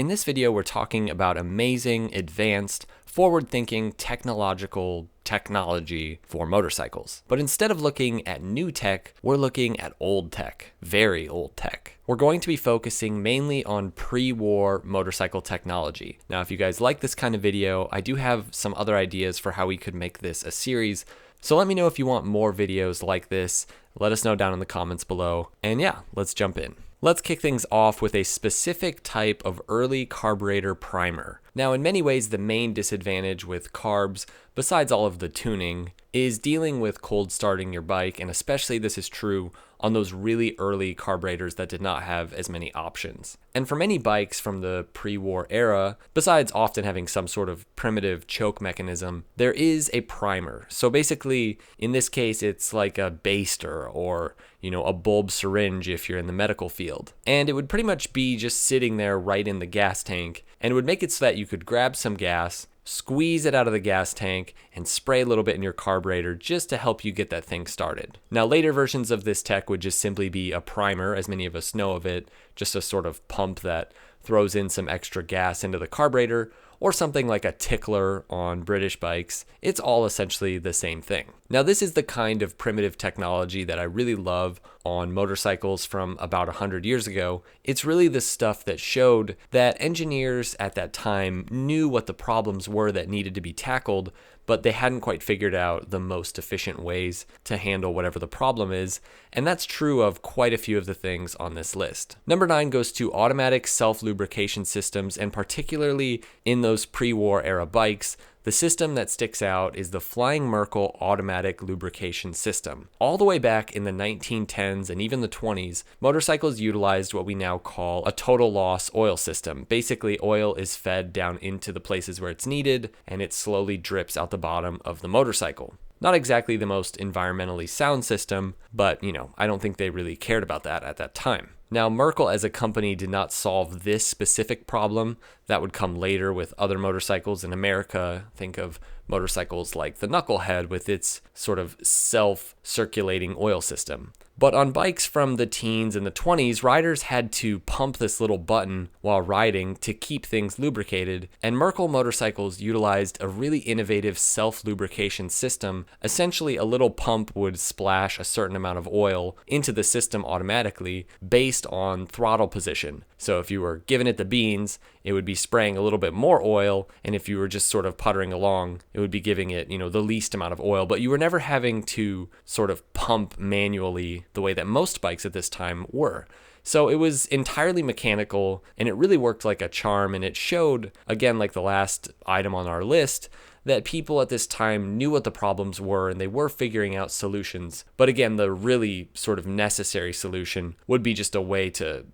In this video, we're talking about amazing, advanced, forward-thinking technology for motorcycles. But instead of looking at new tech, we're looking at old tech, very old tech. We're going to be focusing mainly on pre-war motorcycle technology. Now, if you guys like this kind of video, I do have some other ideas for how we could make this a series. So let me know if you want more videos like this. Let us know down in the comments below. And yeah, let's jump in. Let's kick things off with a specific type of early carburetor primer. Now, in many ways, the main disadvantage with carbs, besides all of the tuning, is dealing with cold starting your bike, and especially this is true on those really early carburetors that did not have as many options. And for many bikes from the pre-war era, besides often having some sort of primitive choke mechanism, there is a primer. So basically, in this case, it's like a baster or, a bulb syringe if you're in the medical field. And it would pretty much be just sitting there right in the gas tank, and it would make it so that you could grab some gas, squeeze it out of the gas tank, and spray a little bit in your carburetor just to help you get that thing started. Now, later versions of this tech would just simply be a primer, as many of us know of it, just a sort of pump that throws in some extra gas into the carburetor, or something like a tickler on British bikes. It's all essentially the same thing. Now, this is the kind of primitive technology that I really love on motorcycles from about 100 years ago. It's really the stuff that showed that engineers at that time knew what the problems were that needed to be tackled, but they hadn't quite figured out the most efficient ways to handle whatever the problem is, and that's true of quite a few of the things on this list. Number 9 goes to automatic self-lubrication systems, and particularly in those pre-war era bikes, the system that sticks out is the Flying Merkle automatic lubrication system. All the way back in the 1910s and even the 20s, motorcycles utilized what we now call a total loss oil system. Basically, oil is fed down into the places where it's needed, and it slowly drips out the bottom of the motorcycle. Not exactly the most environmentally sound system, but I don't think they really cared about that at that time. Now, Merkle as a company did not solve this specific problem. That would come later with other motorcycles in America. Think of motorcycles like the Knucklehead with its sort of self-circulating oil system. But on bikes from the teens and the 20s, riders had to pump this little button while riding to keep things lubricated, and Merkle motorcycles utilized a really innovative self-lubrication system. Essentially, a little pump would splash a certain amount of oil into the system automatically based on throttle position. So if you were giving it the beans, it would be spraying a little bit more oil, and if you were just sort of puttering along, it would be giving it, the least amount of oil, but you were never having to sort of pump manually the way that most bikes at this time were. So it was entirely mechanical, and it really worked like a charm, and it showed, again, like the last item on our list, that people at this time knew what the problems were and they were figuring out solutions. But again, the really sort of necessary solution would be just a way to,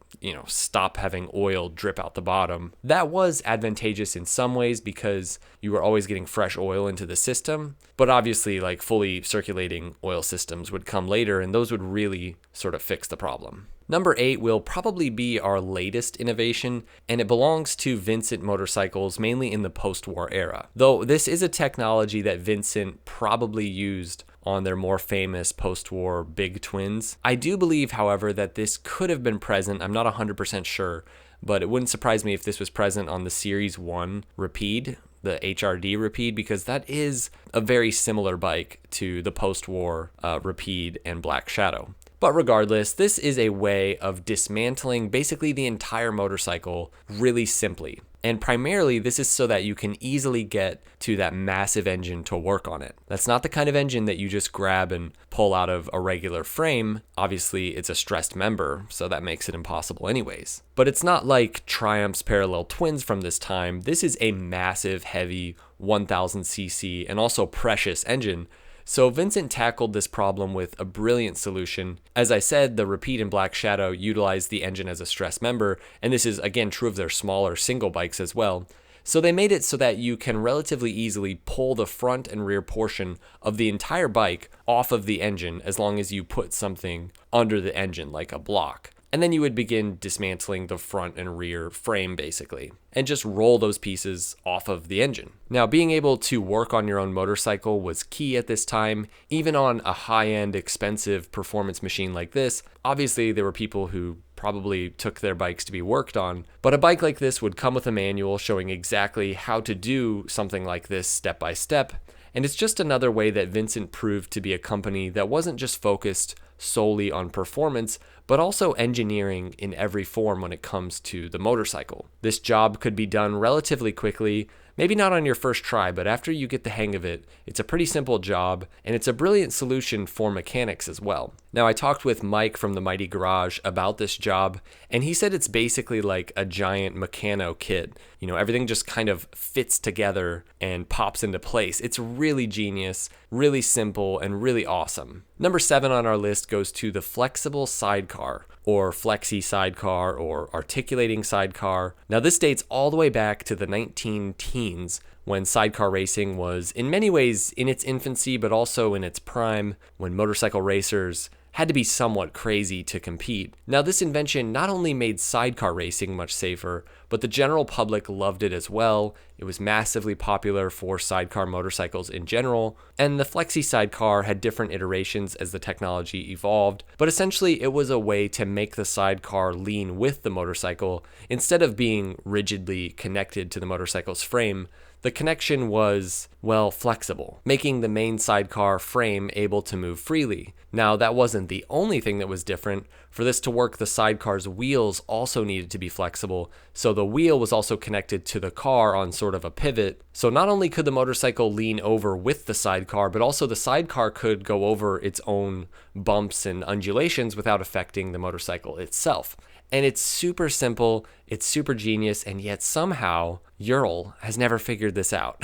stop having oil drip out the bottom. That was advantageous in some ways because you were always getting fresh oil into the system. But obviously, like fully circulating oil systems would come later, and those would really sort of fix the problem. Number 8 will probably be our latest innovation, and it belongs to Vincent motorcycles, mainly in the post-war era. Though this is a technology that Vincent probably used on their more famous post-war big twins. I do believe, however, that this could have been present. I'm not 100% sure, but it wouldn't surprise me if this was present on the Series 1 Rapide, the HRD Rapide, because that is a very similar bike to the post-war Rapide and Black Shadow. But regardless, this is a way of dismantling basically the entire motorcycle really simply. And primarily, this is so that you can easily get to that massive engine to work on it. That's not the kind of engine that you just grab and pull out of a regular frame. Obviously, it's a stressed member, so that makes it impossible anyways. But it's not like Triumph's parallel twins from this time. This is a massive, heavy 1000cc and also precious engine. So Vincent tackled this problem with a brilliant solution. As I said, the Rapide and Black Shadow utilized the engine as a stress member, and this is again true of their smaller single bikes as well. So they made it so that you can relatively easily pull the front and rear portion of the entire bike off of the engine as long as you put something under the engine like a block. And then you would begin dismantling the front and rear frame basically, and just roll those pieces off of the engine. Now, being able to work on your own motorcycle was key at this time. Even on a high-end, expensive performance machine like this, obviously there were people who probably took their bikes to be worked on. But a bike like this would come with a manual showing exactly how to do something like this step by step. And it's just another way that Vincent proved to be a company that wasn't just focused solely on performance, but also engineering in every form when it comes to the motorcycle. This job could be done relatively quickly, maybe not on your first try, but after you get the hang of it, it's a pretty simple job, and it's a brilliant solution for mechanics as well. Now, I talked with Mike from the Mighty Garage about this job, and he said it's basically like a giant Meccano kit. Everything just kind of fits together and pops into place. It's really genius, really simple, and really awesome. Number 7 on our list goes to the flexible sidecar, or flexi sidecar, or articulating sidecar. Now, this dates all the way back to the 19-teens, when sidecar racing was in many ways in its infancy, but also in its prime, when motorcycle racers had to be somewhat crazy to compete. Now, this invention not only made sidecar racing much safer, but the general public loved it as well. It was massively popular for sidecar motorcycles in general, and the flexi sidecar had different iterations as the technology evolved, but essentially it was a way to make the sidecar lean with the motorcycle. Instead of being rigidly connected to the motorcycle's frame, the connection was, flexible, making the main sidecar frame able to move freely. Now, that wasn't the only thing that was different. For this to work, the sidecar's wheels also needed to be flexible, so the wheel was also connected to the car on sort of a pivot. So not only could the motorcycle lean over with the sidecar, but also the sidecar could go over its own bumps and undulations without affecting the motorcycle itself. And it's super simple, it's super genius, and yet somehow Ural has never figured this out.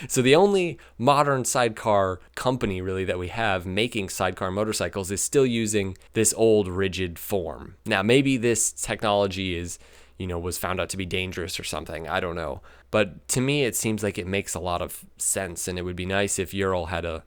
So the only modern sidecar company really that we have making sidecar motorcycles is still using this old rigid form. Now, maybe this technology was found out to be dangerous or something. I don't know. But to me, it seems like it makes a lot of sense, and it would be nice if Ural had a,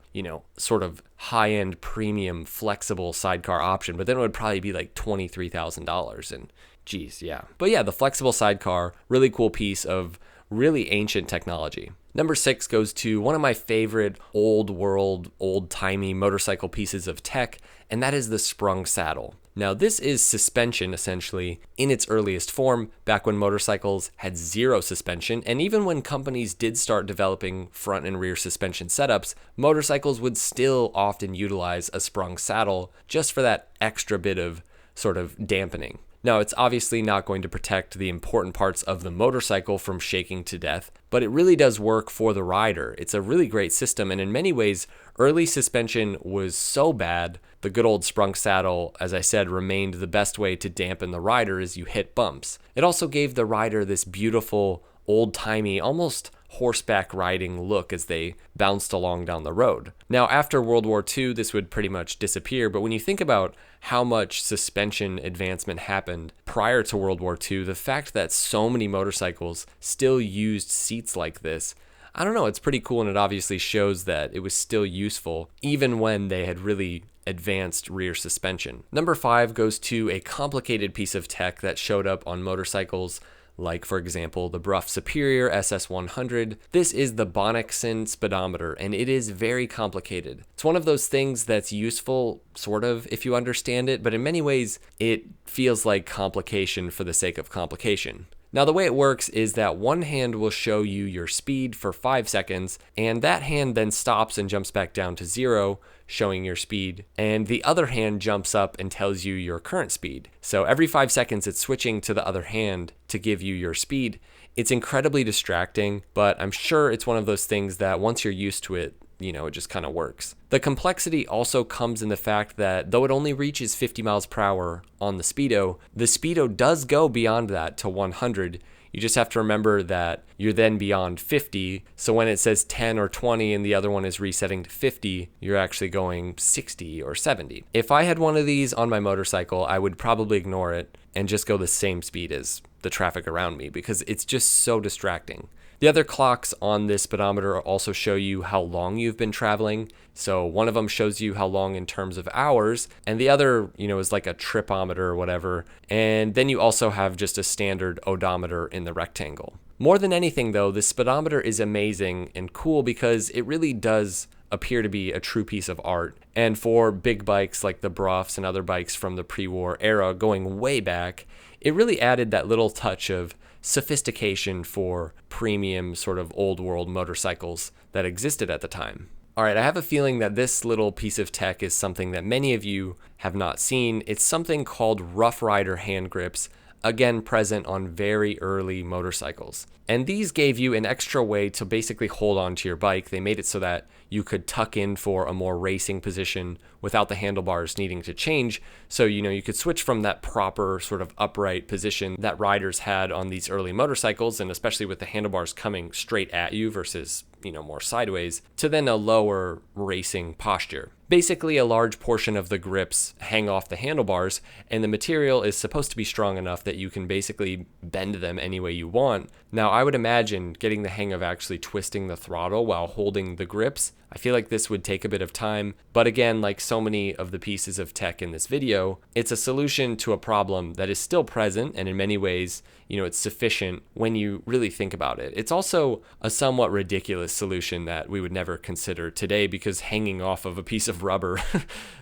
sort of high-end premium flexible sidecar option, but then it would probably be like $23,000, and geez, yeah. But yeah, the flexible sidecar, really cool piece of really ancient technology. Number 6 goes to one of my favorite old world, old-timey motorcycle pieces of tech, and that is the Sprung Saddle. Now, this is suspension, essentially, in its earliest form, back when motorcycles had zero suspension, and even when companies did start developing front and rear suspension setups, motorcycles would still often utilize a sprung saddle just for that extra bit of sort of dampening. Now, it's obviously not going to protect the important parts of the motorcycle from shaking to death, but it really does work for the rider. It's a really great system, and in many ways, early suspension was so bad, the good old sprung saddle, as I said, remained the best way to dampen the rider as you hit bumps. It also gave the rider this beautiful, old-timey, almost horseback riding look as they bounced along down the road. Now, after World War II, this would pretty much disappear, but when you think about how much suspension advancement happened prior to World War II, the fact that so many motorcycles still used seats like this, I don't know, it's pretty cool, and it obviously shows that it was still useful even when they had really advanced rear suspension. Number 5 goes to a complicated piece of tech that showed up on motorcycles like, for example, the Brough Superior SS100. This is the Bonniksen Speedometer, and it is very complicated. It's one of those things that's useful, sort of, if you understand it, but in many ways, it feels like complication for the sake of complication. Now, the way it works is that one hand will show you your speed for 5 seconds, and that hand then stops and jumps back down to 0, showing your speed, and the other hand jumps up and tells you your current speed. So every 5 seconds, it's switching to the other hand to give you your speed. It's incredibly distracting, but I'm sure it's one of those things that once you're used to it, it just kind of works. The complexity also comes in the fact that though it only reaches 50 miles per hour on the Speedo does go beyond that to 100. You just have to remember that you're then beyond 50. So when it says 10 or 20 and the other one is resetting to 50, you're actually going 60 or 70. If I had one of these on my motorcycle, I would probably ignore it and just go the same speed as the traffic around me because it's just so distracting. The other clocks on this speedometer also show you how long you've been traveling. So one of them shows you how long in terms of hours, and the other, is like a tripometer or whatever. And then you also have just a standard odometer in the rectangle. More than anything though, this speedometer is amazing and cool because it really does appear to be a true piece of art. And for big bikes like the Bruffs and other bikes from the pre-war era going way back, it really added that little touch of sophistication for premium sort of old world motorcycles that existed at the time. All right, I have a feeling that this little piece of tech is something that many of you have not seen. It's something called Rough Rider hand grips, again present on very early motorcycles. And these gave you an extra way to basically hold on to your bike. They made it so that you could tuck in for a more racing position without the handlebars needing to change. So, you could switch from that proper sort of upright position that riders had on these early motorcycles, and especially with the handlebars coming straight at you versus, more sideways, to then a lower racing posture. Basically, a large portion of the grips hang off the handlebars, and the material is supposed to be strong enough that you can basically bend them any way you want. Now, I would imagine getting the hang of actually twisting the throttle while holding the grips. I feel like this would take a bit of time, but again, like so many of the pieces of tech in this video, it's a solution to a problem that is still present, and in many ways, it's sufficient when you really think about it. It's also a somewhat ridiculous solution that we would never consider today, because hanging off of a piece of rubber,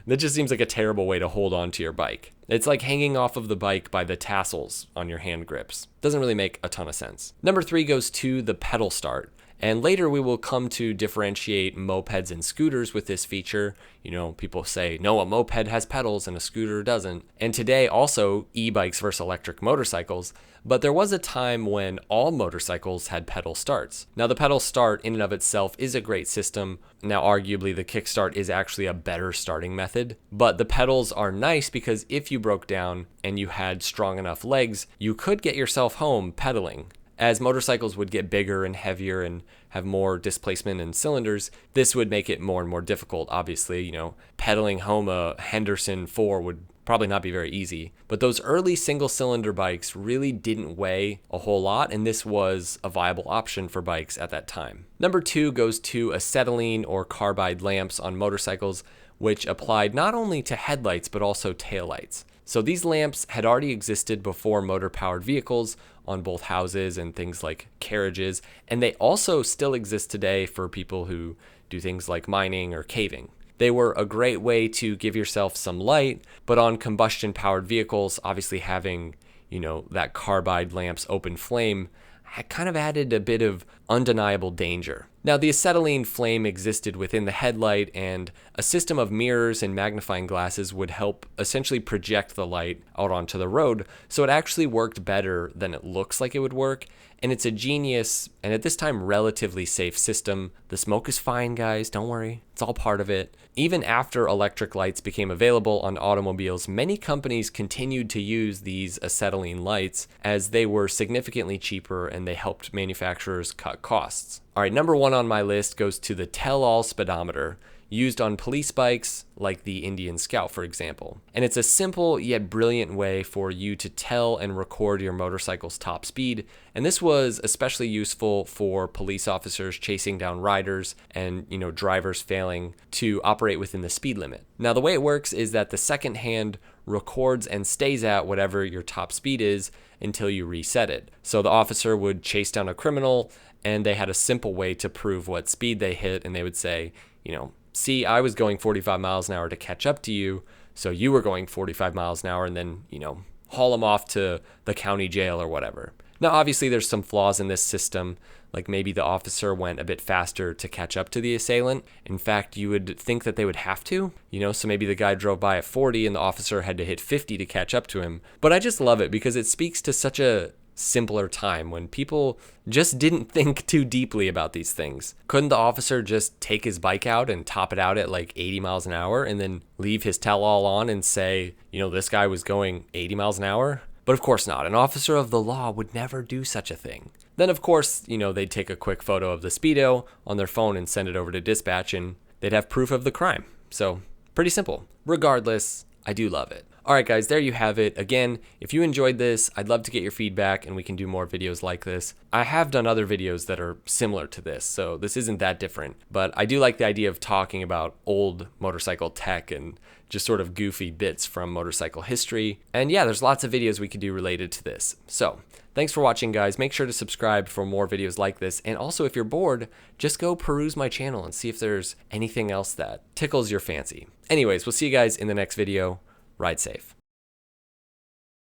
that just seems like a terrible way to hold on to your bike. It's like hanging off of the bike by the tassels on your hand grips. Doesn't really make a ton of sense. Number 3 goes to the pedal start. And later we will come to differentiate mopeds and scooters with this feature. People say, no, a moped has pedals and a scooter doesn't. And today also e-bikes versus electric motorcycles. But there was a time when all motorcycles had pedal starts. Now the pedal start in and of itself is a great system. Now arguably the kickstart is actually a better starting method. But the pedals are nice because if you broke down and you had strong enough legs, you could get yourself home pedaling. As motorcycles would get bigger and heavier and have more displacement and cylinders, this would make it more and more difficult. Obviously, pedaling home a Henderson 4 would probably not be very easy. But those early single cylinder bikes really didn't weigh a whole lot, and this was a viable option for bikes at that time. Number 2 goes to acetylene or carbide lamps on motorcycles, which applied not only to headlights but also taillights. So these lamps had already existed before motor-powered vehicles on both houses and things like carriages, and they also still exist today for people who do things like mining or caving. They were a great way to give yourself some light, but on combustion-powered vehicles, obviously having, that carbide lamp's open flame kind of added a bit of undeniable danger. Now, the acetylene flame existed within the headlight, and a system of mirrors and magnifying glasses would help essentially project the light out onto the road, so it actually worked better than it looks like it would work, and it's a genius, and at this time, relatively safe system. The smoke is fine, guys, don't worry, it's all part of it. Even after electric lights became available on automobiles, many companies continued to use these acetylene lights as they were significantly cheaper and they helped manufacturers cut costs. All right, number 1 on my list goes to the All Speedometer, used on police bikes like the Indian Scout, for example. And it's a simple yet brilliant way for you to tell and record your motorcycle's top speed. And this was especially useful for police officers chasing down riders and, drivers failing to operate within the speed limit. Now, the way it works is that the second hand records and stays at whatever your top speed is until you reset it. So the officer would chase down a criminal, and they had a simple way to prove what speed they hit, and they would say, see, I was going 45 miles an hour to catch up to you, so you were going 45 miles an hour, and then, haul them off to the county jail or whatever. Now, obviously, there's some flaws in this system, like maybe the officer went a bit faster to catch up to the assailant. In fact, you would think that they would have to, so maybe the guy drove by at 40 and the officer had to hit 50 to catch up to him. But I just love it because it speaks to such a simpler time when people just didn't think too deeply about these things. Couldn't the officer just take his bike out and top it out at like 80 miles an hour and then leave his tell-all on and say, this guy was going 80 miles an hour? But of course not. An officer of the law would never do such a thing. Then of course, they'd take a quick photo of the Speedo on their phone and send it over to dispatch, and they'd have proof of the crime. So pretty simple. Regardless, I do love it. Alright guys, there you have it. Again, if you enjoyed this, I'd love to get your feedback and we can do more videos like this. I have done other videos that are similar to this, so this isn't that different. But I do like the idea of talking about old motorcycle tech and just sort of goofy bits from motorcycle history. And yeah, there's lots of videos we could do related to this. So, thanks for watching guys. Make sure to subscribe for more videos like this. And also if you're bored, just go peruse my channel and see if there's anything else that tickles your fancy. Anyways, we'll see you guys in the next video. Ride safe.